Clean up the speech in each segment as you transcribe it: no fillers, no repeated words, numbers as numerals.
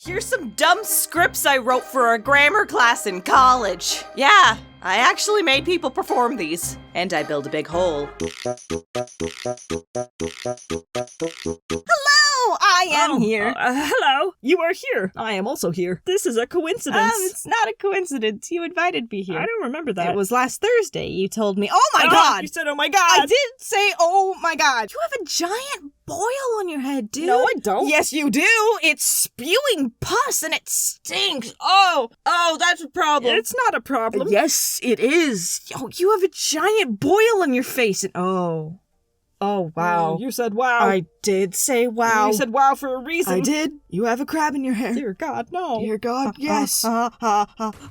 Here's some dumb scripts I wrote for a grammar class in college. Yeah, I actually made people perform these. And I built a big hole. Hello, I am here. Hello, you are here. I am also here. This is a coincidence. It's not a coincidence. You invited me here. I don't remember that. It was last Thursday. You told me, oh my god! You said, oh my god! I did say, oh my god. You have a giant boil on your head, dude. No, I don't. Yes, you do. It's spewing pus and it stinks. Oh, that's a problem. It's not a problem. Yes, it is. Oh, you have a giant boil on your face and Oh, wow. You said wow. I did say wow. You said wow for a reason. I did. You have a crab in your hair. Dear God, no. Dear God, yes. I'll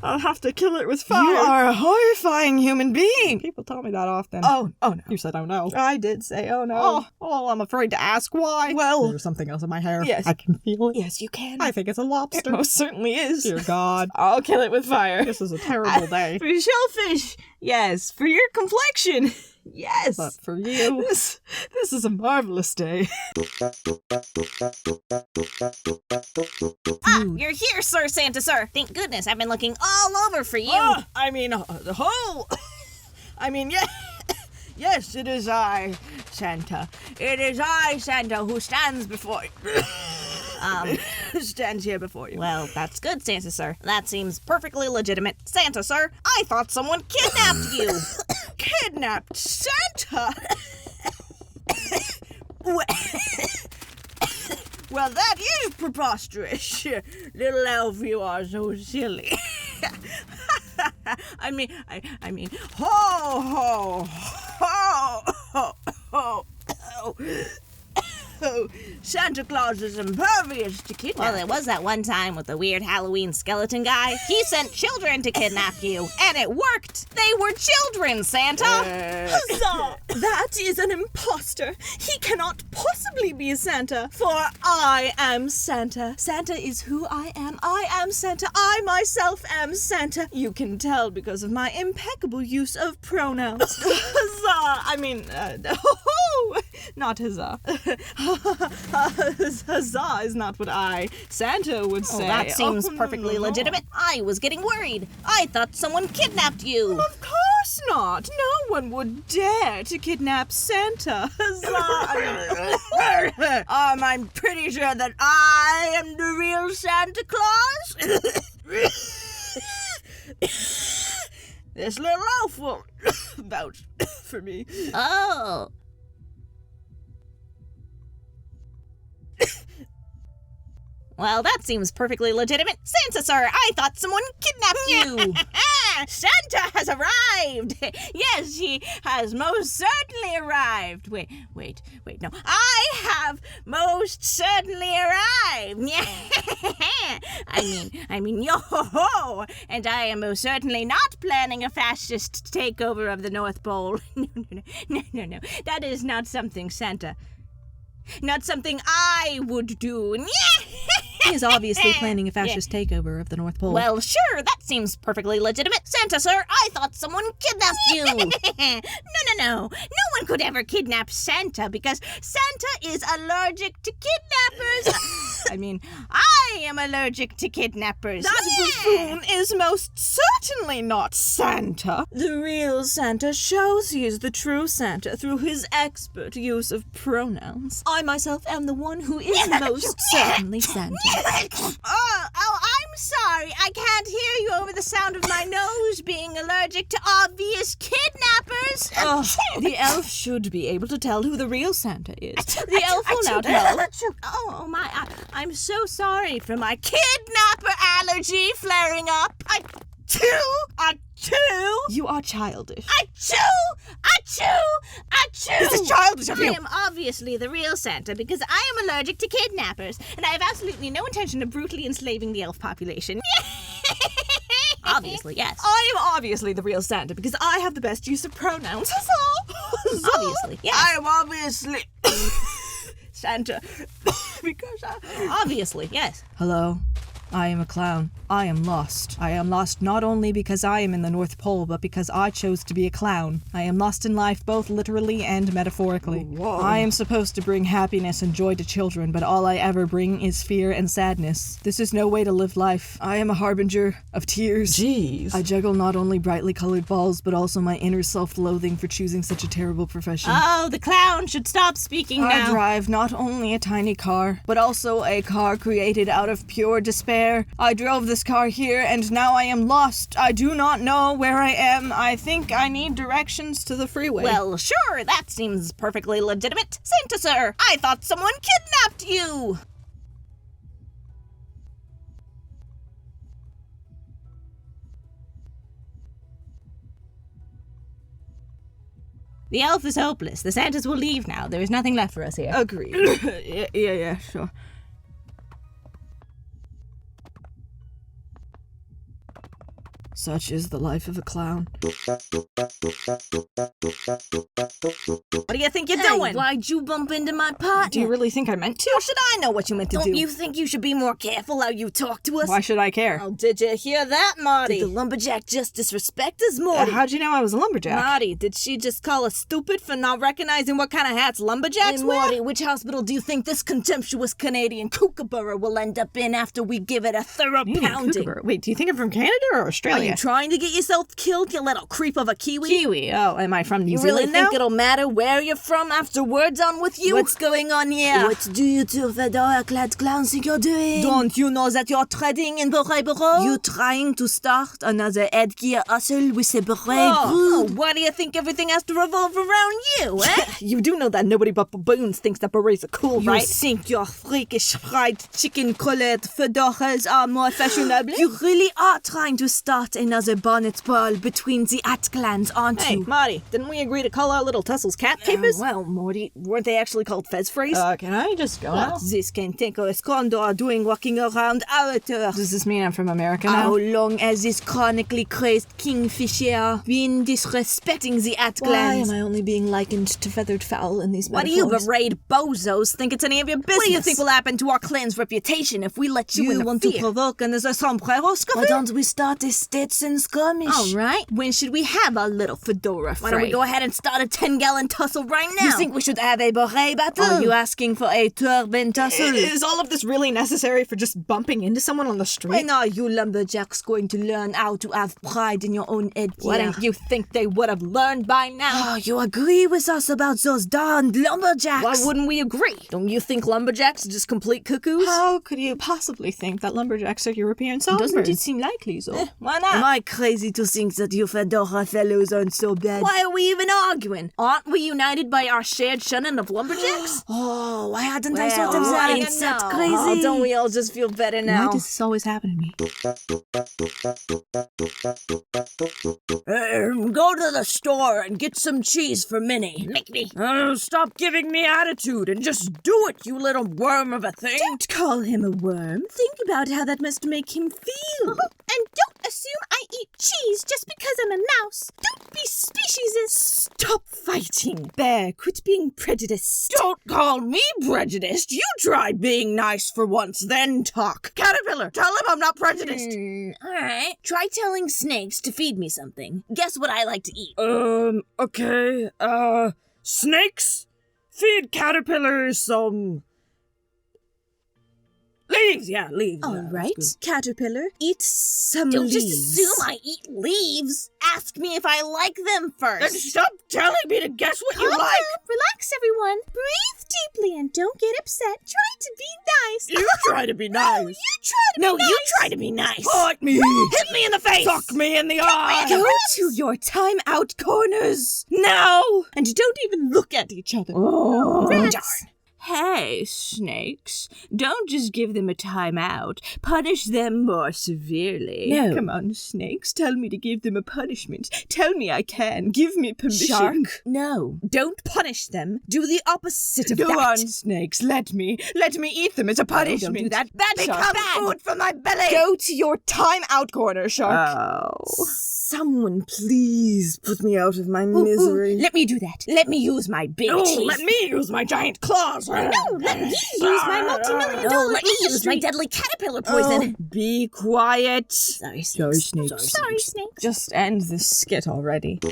have to kill it with fire. You are a horrifying human being. People tell me that often. Oh no. You said, oh no. I did say, oh no. Oh, I'm afraid to ask why. Well. There's something else in my hair. Yes. I can feel it. Yes, you can. I think it's a lobster. It most certainly is. Dear God. I'll kill it with fire. This is a terrible day. For shellfish. Yes. For your complexion. Yes. But for you. This is a marvelous day. You're here, Sir Santa, sir. Thank goodness, I've been looking all over for you. The hole. Yes, it is I, Santa. It is I, Santa, who stands before you. Stands here before you. Well, that's good, Santa, sir. That seems perfectly legitimate. Santa, sir, I thought someone kidnapped you. Kidnapped Santa? Well, that is preposterous. Little elf, you are so silly. I mean, ho, ho, ho, ho, ho, ho. Santa Claus is impervious to kidnapping. Well, there was that one time with the weird Halloween skeleton guy. He sent children to kidnap you, and it worked. They were children, Santa. Huzzah! That is an imposter. He cannot possibly be Santa, for I am Santa. Santa is who I am. I am Santa. I myself am Santa. You can tell because of my impeccable use of pronouns. Huzzah! Not huzzah. Huzzah is not what Santa would say. That seems no, perfectly no. legitimate. I was getting worried. I thought someone kidnapped you. Of course not. No one would dare to kidnap Santa. Huzzah! I'm pretty sure that I am the real Santa Claus. This little elf will vouch for me. Oh. Well, that seems perfectly legitimate. Santa, sir, I thought someone kidnapped you. Santa has arrived. Yes, he has most certainly arrived. Wait, no. I have most certainly arrived. I mean, yo-ho-ho. And I am most certainly not planning a fascist takeover of the North Pole. No. That is not something Santa... Not something I would do. He is obviously planning a fascist takeover of the North Pole. Well, sure, that seems perfectly legitimate. Santa, sir, I thought someone kidnapped you. No. No one could ever kidnap Santa because Santa is allergic to kidnappers. I am allergic to kidnappers. That buffoon is most certainly not Santa. The real Santa shows he is the true Santa through his expert use of pronouns. I myself am the one who is most certainly Santa. I'm sorry. I can't hear you over the sound of my nose being allergic to obvious kidnappers. The elf should be able to tell who the real Santa is. The elf will now tell. Oh my, I'm so sorry for my kidnapper allergy flaring up. Achoo! You are childish. Achoo! This is childish of you. I am obviously the real Santa because I am allergic to kidnappers, and I have absolutely no intention of brutally enslaving the elf population. Obviously, yes. I am obviously the real Santa because I have the best use of pronouns. Huzzah! Obviously, yes. I am obviously Santa because Obviously, yes. Hello? I am a clown. I am lost. I am lost not only because I am in the North Pole, but because I chose to be a clown. I am lost in life both literally and metaphorically. Whoa. I am supposed to bring happiness and joy to children, but all I ever bring is fear and sadness. This is no way to live life. I am a harbinger of tears. Jeez. I juggle not only brightly colored balls, but also my inner self-loathing for choosing such a terrible profession. Oh, the clown should stop speaking I now. drive not only a tiny car, but also a car created out of pure despair. I drove this car here, and now I am lost. I do not know where I am. I think I need directions to the freeway. Well, sure, that seems perfectly legitimate. Santa, sir, I thought someone kidnapped you. The elf is hopeless. The Santas will leave now. There is nothing left for us here. Agreed. yeah, sure. Such is the life of a clown. What do you think you're doing? Why'd you bump into my partner? Do you really think I meant to? How should I know what you meant to do? Don't you think you should be more careful how you talk to us? Why should I care? Oh, did you hear that, Marty? Did the lumberjack just disrespect us, Morty? How'd you know I was a lumberjack? Marty, did she just call us stupid for not recognizing what kind of hats lumberjacks Hey, wear? Morty, which hospital do you think this contemptuous Canadian kookaburra will end up in after we give it a thorough pounding? Wait, do you think I'm from Canada or Are Australia? you trying to get yourself killed, you little creep of a Kiwi? Kiwi. Oh, am I from New You Zealand really think now? it'll matter where you're from after we're done with you? What's going on here? What do you two fedora-clad clowns think you're doing? Don't you know that you're treading in the road? You trying to start another headgear hustle with a beret Oh, group? why do you think everything has to revolve around you, eh? You do know that nobody but baboons thinks that berets are cool, You right? think your freakish fried chicken-colored fedoras are more fashionable? You really are trying to start another bonnet ball between the Atclans, aren't Hey, you? Marty, didn't we agree to call our little tussles cat capers? Well, Morty, Weren't they actually called fez phrase? Can I just go now? This can take a condor doing walking around our turf. Does this mean I'm from America now? How long has this chronically crazed kingfisher been disrespecting the Why Atclans? am I only being likened to feathered fowl in these What do you metaphors? berate bozos think it's any of your business? What do you think will happen to our clan's reputation if we let you, You want to interfere? provoke another sombrero Why scuffle? don't we start a Stetson skirmish? All right. When should we have our little fedora fray? Why don't we go ahead and start a 10-gallon tussle right now? You think we should have a beret battle? Are you asking for a turban tussle? Is all of this really necessary for just bumping into someone on the street? When are you lumberjacks going to learn how to have pride in your own headgear? Why didn't you think they would have learned by now? Oh, you agree with us about those darned lumberjacks? Why wouldn't we agree? Don't you think lumberjacks are just complete cuckoos? How could you possibly think that lumberjacks are European songbirds? Doesn't it seem likely, so? Why not? Am I crazy to think that you fedora fellows aren't so bad? Why are we even arguing? Aren't we united by our shared shunning of lumberjacks? Oh, why hadn't I Well, thought of that? you It's that know. crazy. Oh, don't we all just feel better now? Why does this always happen to me? Go to the store and get some cheese for Minnie. Make me. Stop giving me attitude and just do it, you little worm of a thing. Don't call him a worm. Think about how that must make him feel. And don't assume I eat cheese just because I'm a mouse. Don't be speciesist. Stop fighting, Bear. Quit being prejudiced. Don't call me prejudiced. You try being nice for once, then talk. Caterpillar, tell him I'm not prejudiced. Alright. Try telling snakes to feed me something. Guess what I like to eat? Okay. Snakes? Feed caterpillars some... leaves, yeah, leaves. All right, Caterpillar, eat some Don't leaves. just assume I eat leaves. Ask me if I like them first. Then stop telling me to guess what you Calm like. down. Relax, everyone. Breathe deeply and don't get upset. Try to be nice. You try to be nice. You try to be nice. You try to be nice. Fight me! Hit me in the face. Suck me in the eye. Go to your timeout corners now, and don't even look at each other. Oh, Rats. darn. Hey, snakes, don't just give them a timeout. Punish them more severely. No. Come on, snakes, tell me to give them a punishment. Tell me I can. Give me permission. Shark? No, don't punish them. Do the opposite of Go that. on, snakes, let me eat them as a punishment. Don't do that. Bad Become shark. Bad. food for my belly. Go to your timeout corner, Shark. Oh. Someone please put me out of my misery. Let me do that. Let me use my big No, teeth. let me use my giant claws. No, let me use my multi-million dollar Let me use my deadly caterpillar poison. Be quiet. Sorry, Sorry, Snakes. Snakes. Sorry, Snakes. Just end this skit already. A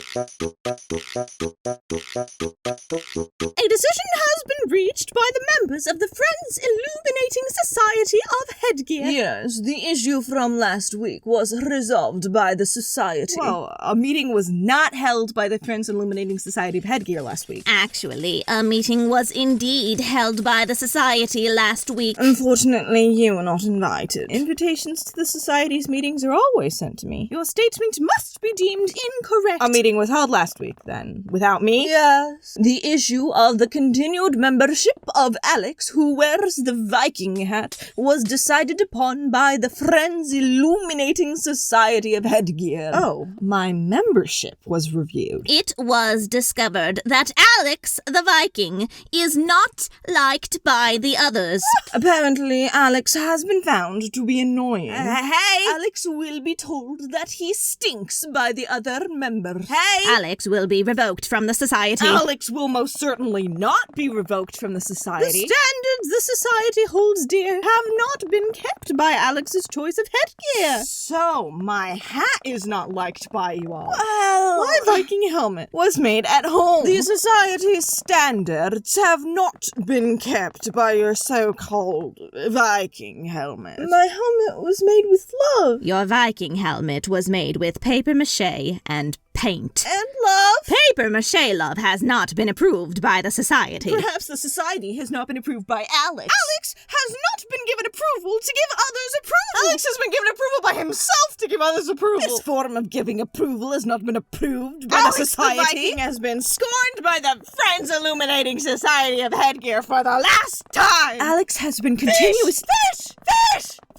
decision has been reached by the members of the Friends Illuminating Society of Headgear. Yes, the issue from last week was resolved by the society. Well, a meeting was not held by the Friends Illuminating Society of Headgear last week. Actually, a meeting was indeed held by the society last week. Unfortunately, you were not invited. Invitations to the society's meetings are always sent to me. Your statement must be deemed incorrect. A meeting was held last week, then, without me? Yes. The issue of the continued membership of Alex, who wears the Viking hat, was decided upon by the Friends Illuminating Society of Headgear. Oh, my membership was reviewed. It was discovered that Alex the Viking is not liked by the others. Apparently, Alex has been found to be annoying. Hey! Alex will be told that he stinks by the other members. Hey! Alex will be revoked from the society. Alex will most certainly not be revoked from the The society. standards the society holds dear have not been kept by Alex's choice of headgear. So, my hat is not liked by you all. Well, My Viking helmet was made at home. The society's standards have not been kept by your so-called Viking helmet. My helmet was made with love. Your Viking helmet was made with paper mache and paint. And love. Paper mache love has not been approved by the society. Perhaps the society has not been approved by Alex. Alex has not been given approval to give others approval. Alex has been given approval by himself to give others approval. This form of giving approval has not been approved by the society. The Viking has been scorned by the Friends Illuminating Society of Headgear for the last time. Alex has been continuous.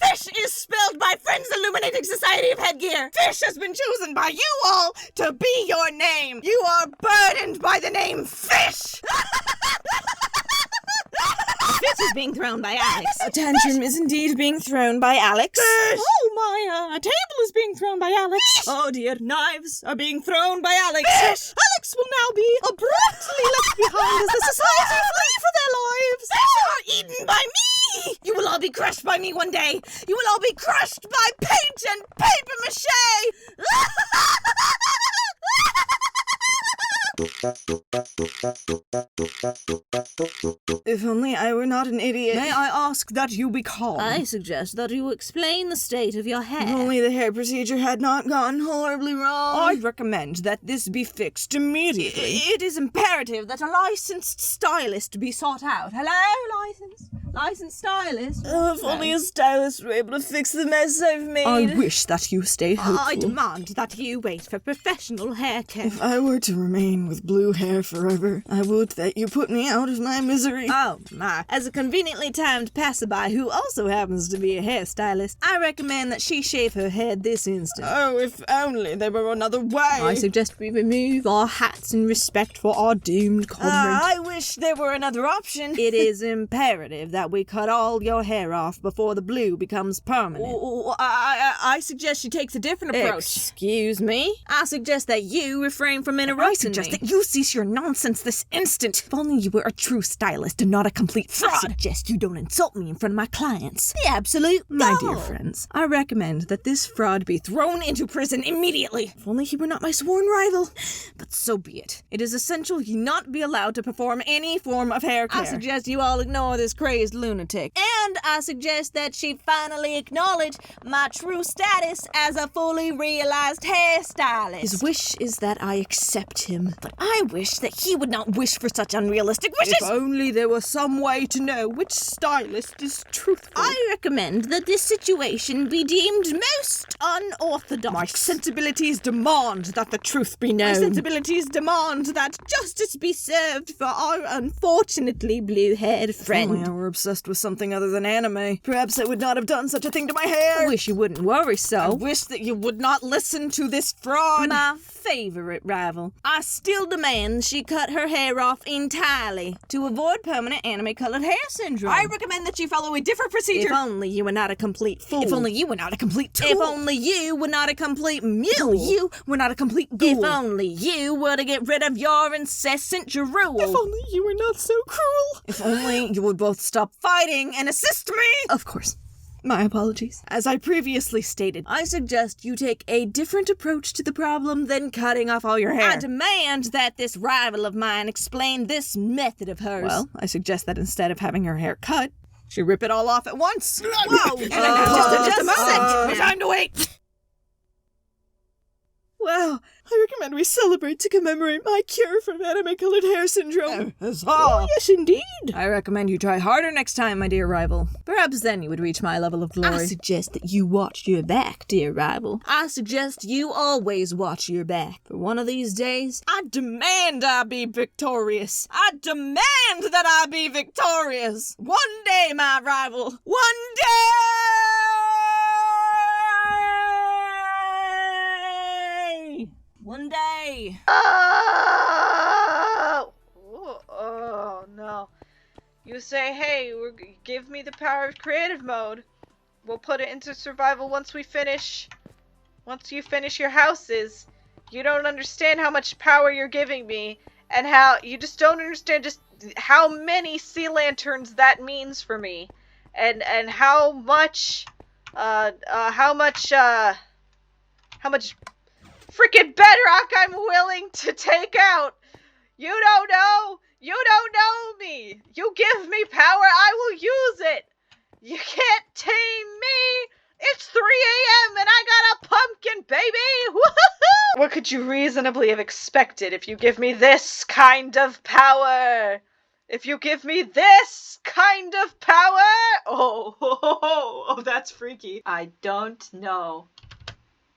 Fish is spelled by Friends Illuminating Society of Headgear. Fish has been chosen by you all to be your name. You are burdened by the name Fish. This is being thrown by Alex. A tantrum is indeed being thrown by Alex. Oh my, a table is being thrown by Alex. Oh dear, knives are being thrown by Alex. Alex will now be abruptly left behind as the society flee for their lives. Fish are eaten by me. You will all be crushed by me one day. You will all be crushed by paint and paper mache. If only I were not an idiot. May I ask that you be calm? I suggest that you explain the state of your hair. If only the hair procedure had not gone horribly wrong. I'd recommend that this be fixed immediately. It is imperative that a licensed stylist be sought out. Hello, licensed stylist? Oh, if only a stylist were able to fix the mess I've made. I wish that you stay hopeful. I demand that you wait for professional hair care. If I were to remain with blue hair forever, I would that you put me out of my misery. Oh my. As a conveniently timed passerby who also happens to be a hairstylist, I recommend that she shave her head this instant. Oh, if only there were another way. I suggest we remove our hats in respect for our doomed comrade. I wish there were another option. It is imperative that we cut all your hair off before the blue becomes permanent. I suggest she takes a different approach. Excuse me? I suggest that you refrain from interrupting I suggest that you cease your nonsense this instant. If only you were a true stylist and not a complete fraud. I suggest you don't insult me in front of my clients. the absolute My goal. dear friends, I recommend that this fraud be thrown into prison immediately. If only he were not my sworn rival. But so be it. It is essential he not be allowed to perform any form of hair care. I suggest you all ignore this crazed lunatic. And I suggest that she finally acknowledge my true status as a fully realized hairstylist. His wish is that I accept him, but I wish that he would not wish for such unrealistic wishes. If only there was some way to know which stylist is truthful. I recommend that this situation be deemed most unorthodox. My sensibilities demand that the truth be known. My sensibilities demand that justice be served for our unfortunately blue-haired friend. If only I were obsessed with something other than anime, perhaps I would not have done such a thing to my hair. I wish you wouldn't worry so. I wish that you would not listen to this fraud. My favorite rival. I still demand she cut her hair off entirely to avoid permanent anime-colored hair syndrome. I recommend that you follow a different procedure. If only you were not a complete fool. If only you were not a complete tool. If only you were not a complete mule. You were not a complete ghoul. If only you were to get rid of your incessant drool. If only you were not so cruel. If only you would both stop fighting and assist me. Of course. My apologies. As I previously stated, I suggest you take a different approach to the problem than cutting off all your hair. I demand that this rival of mine explain this method of hers. well, I suggest that instead of having her hair cut, she rip it all off at once. Whoa! Just a moment. Time to wait. Well, I recommend we celebrate to commemorate my cure from anime-colored hair syndrome. Oh, yes, indeed. I recommend you try harder next time, my dear rival. Perhaps then you would reach my level of glory. I suggest that you watch your back, dear rival. I suggest you always watch your back. For one of these days, I demand I be victorious. I demand that I be victorious. One day, my rival. One day! one day. Oh no. You say, hey, give me the power of creative mode. We'll put it into survival once you finish your houses. You don't understand how much power you're giving me, and how you just don't understand just how many sea lanterns that means for me, and how much freaking bedrock I'm willing to take out. You don't know. You don't know me. You give me power, I will use it. You can't tame me. It's 3 a.m. and I got a pumpkin, baby. Woohoo! What could you reasonably have expected if you give me this kind of power? If you give me this kind of power? Oh, that's freaky. I don't know.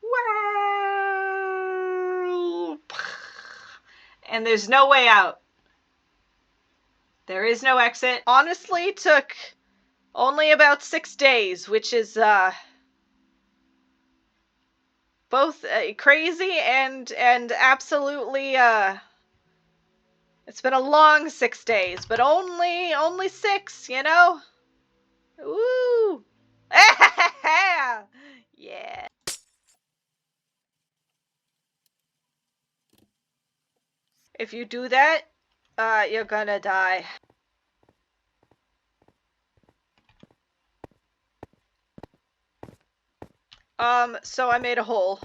Well, and there's no way out. There is no exit. Honestly, took only about 6 days, which is both crazy and absolutely it's been a long 6 days, but only 6, you know? Ooh. Yeah. If you do that, you're gonna die. So I made a hole.